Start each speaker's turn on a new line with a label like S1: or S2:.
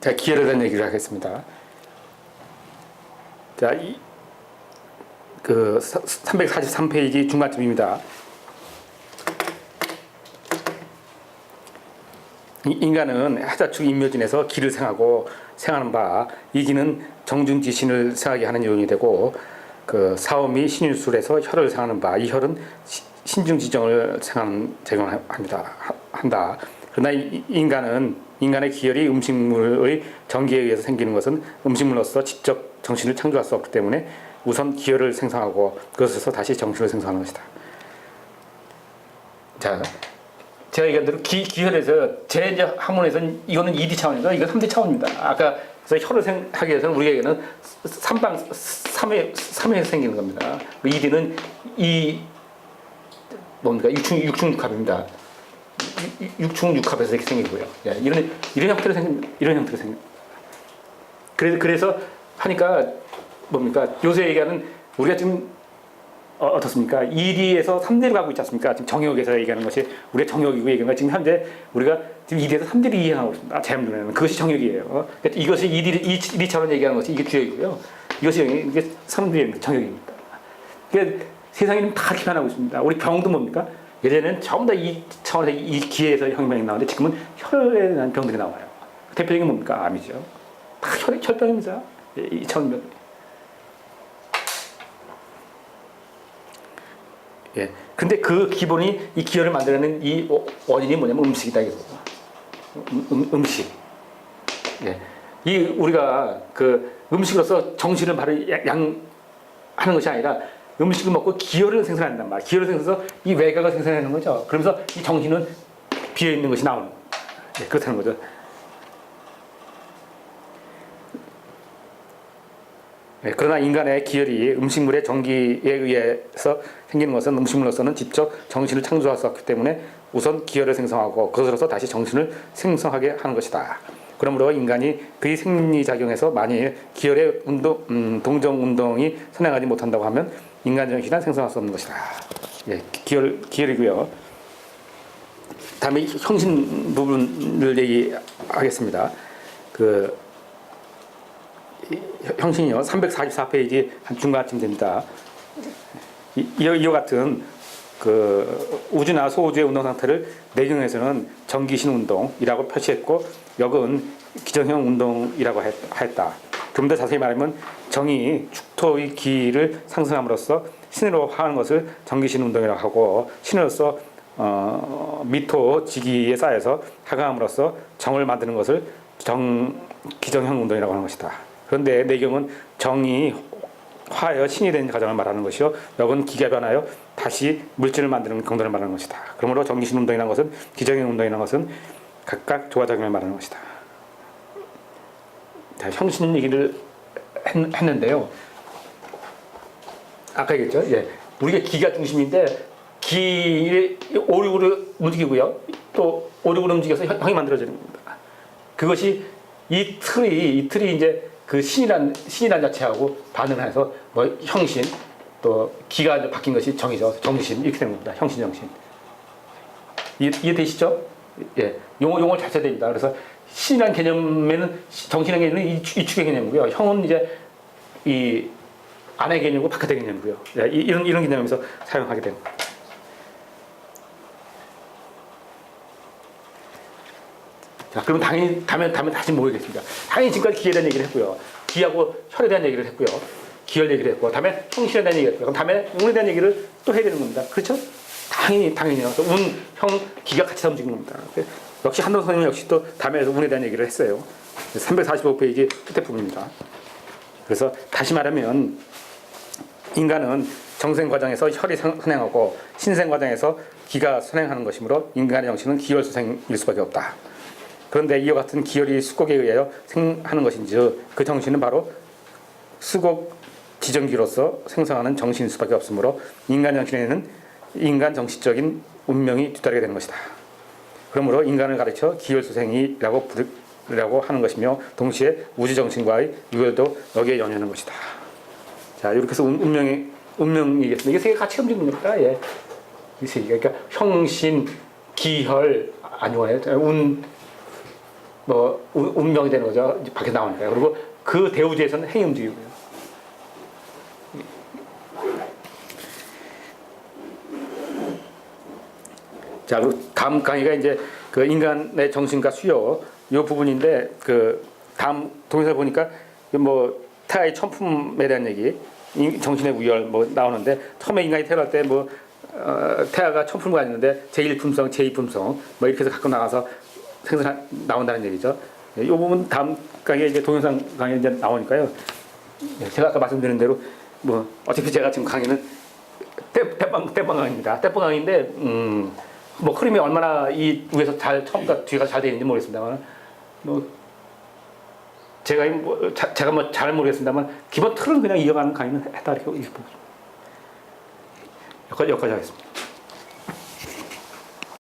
S1: 자, 기혈에 대한 얘기를 하겠습니다. 자, 그 343페이지 중간쯤입니다. 인간은 하자축 인묘진에서 기를 생하고 생하는 바, 이 기는 정중지신을 생하게 하는 요인이 되고, 그 사오미 신유술에서 혈을 생하는 바, 이 혈은 신중지정을 한다. 그러나 인간의 기혈이 음식물의 전기에 의해서 생기는 것은 음식물로서 직접 정신을 창조할 수 없기 때문에 우선 기혈을 생성하고 그것에서 다시 정신을 생성하는 것이다. 자, 제가 얘기한 대로 기혈에서 제 이제 학문에서는 이거는 2D 차원이고 이건 3D 차원입니다. 아까 그래서 혈을 하기 위해서는 우리에게는 3회에서 생기는 겁니다. 2D는 뭡니까? 육중육합입니다. 육중육합에서 이렇게 생기고요. 예, 이런 형태로 생깁니다. 그래서 하니까 뭡니까? 요새 얘기하는 우리가 지금 어떻습니까? 2D에서 3D로 가고 있지 않습니까? 지금 정역에서 얘기하는 것이 우리가 정역이고 얘기하는 거 지금 현재 우리가 지금 2D에서 3D를 이해하고 있습니다. 제 눈에는 그것이 정역이에요. 그러니까 이것이 2D처럼 얘기하는 것이 이게 주역이고요. 이게 3D의 정역입니다. 그러니까 세상에는 다 이렇게 변하고 있습니다. 우리 병도 뭡니까? 예전에는 전부 다 이 차원에서 이 기에서 혈병이 나오는데 지금은 혈에 대한 병들이 나와요. 대표적인 뭡니까? 암이죠. 다 혈병입니다. 이 차원병. 예. 근데 그 기본이 이 기혈을 만들어내는 이 원인이 뭐냐면 음식이다 이거죠. 음식. 예. 이 우리가 그 음식으로서 정신을 바로 하는 것이 아니라 음식을 먹고 기혈을 생산한단 말이야. 기혈을 생산해서 이 외곽을 생산하는 거죠. 그러면서 이 정신은 비어 있는 것이 나오는 거예요. 예, 그렇다는 거죠. 예, 그러나 인간의 기혈이 음식물의 전기에 의해서 생기는 것은 음식물로서는 직접 정신을 창조할 수 없기 때문에 우선 기혈을 생성하고 그것으로서 다시 정신을 생성하게 하는 것이다. 그러므로 인간이 그의 생리작용에서 만일 기혈의 동정 운동이 선행하지 못한다고 하면 인간 정신은 생성할 수 없는 것이다. 예, 기혈이고요. 다음에 형신 부분을 얘기하겠습니다. 그 형신이요, 344페이지 한 중간쯤 됩니다. 이와 같은 그 우주나 소우주의 운동 상태를 내경에서는 정기신 운동이라고 표시했고, 역은 기정형 운동이라고 했다. 좀 더 자세히 말하면 정이 축토의 기를 상승함으로써 신으로 하는 것을 정기신 운동이라고 하고, 신으로서 미토 지기에 쌓여서 하강함으로써 정을 만드는 것을 기정형 운동이라고 하는 것이다. 그런데 내경은 정이 화하여 신이 된 과정을 말하는 것이요, 역은 기가 변하여 다시 물질을 만드는 경도를 말하는 것이다. 그러므로 정기신 운동이라는 것은 기정형 운동이라는 것은 각각 조화작용을 말하는 것이다. 자, 형신 얘기를 했는데요. 아까 얘기했죠. 예, 우리가 기가 중심인데 기를 오륙으로 움직이고요, 또 오륙으로 움직여서 형이 만들어지는 겁니다. 그것이 이 틀이 이제 그 신이란 자체하고 반응을 해서 뭐 형신, 또 기가 이제 바뀐 것이 정이죠. 정신, 이렇게 되는 겁니다. 형신, 정신. 이해되시죠? 예, 용어를 잘 써야 됩니다. 그래서 신이란 개념에는, 정신의 개념은 이 축의 개념이고요. 형은 이제 이 안의 개념이고 바깥의 개념이고요. 예, 이런 개념에서 사용하게 됩니다. 자, 그럼 당연히 다음에 다시 모이겠습니다. 당연히 지금까지 기에 대한 얘기를 했고요. 기하고 혈에 대한 얘기를 했고요. 기혈 얘기를 했고, 다음에 형신에 대한 얘기를 했고요. 그럼 다음에 운에 대한 얘기를 또 해야 되는 겁니다. 그렇죠? 당연히요. 운, 형, 기가 같이 움직이는 겁니다. 역시 한동 선생님 역시 또 다음에 운에 대한 얘기를 했어요. 345페이지 끝에 부분입니다. 그래서 다시 말하면 인간은 정생 과정에서 혈이 선행하고 신생 과정에서 기가 선행하는 것이므로 인간의 정신은 기혈 수생일 수밖에 없다. 그런데 이와 같은 기혈이 수곡에 의하여 생하는 것인즉 그 정신은 바로 수곡 지정기로서 생성하는 정신일 수밖에 없으므로 인간 정신에는 인간 정신적인 운명이 뒤따르게 되는 것이다. 그러므로 인간을 가르쳐 기혈 수생이라고 부르라고 하는 것이며, 동시에 우주 정신과의 유혈도 여기에 연연하는 것이다. 자, 이렇게 해서 운명이겠습니다. 이게 세 개 같이 움직이는 겁니다. 예, 이 세 개. 그러니까 형신, 기혈, 운, 뭐 운명이 되는 거죠. 이제 밖에 나오니까요. 그리고 그 대우주에서는 행음주의고요. 자, 그리고 다음 강의가 이제 그 인간의 정신과 수요 이 부분인데 그 다음 동영상 보니까 뭐 태아의 천품에 대한 얘기, 정신의 우열 뭐 나오는데 처음에 인간이 태어날 때 뭐 태아가 천품을 가지는데 제1품성, 제2품성 뭐 이렇게 해서 갖고 나가서 생산 나온다는 얘기죠. 이 부분 다음 강의에 이제 동영상 강의에 이제 나오니까요. 제가 아까 말씀드린 대로 뭐 어차피 제가 지금 강의는 떼빵 강의입니다. 떼빵 강의인데 뭐 흐름이 얼마나 이 위에서 잘 처음과 뒤가 잘 되는지 모르겠습니다만 뭐 제가 뭐 잘 모르겠습니다만 기본 틀은 그냥 이어가는 강의는 했다 이렇게 보고 여기까지 하겠습니다.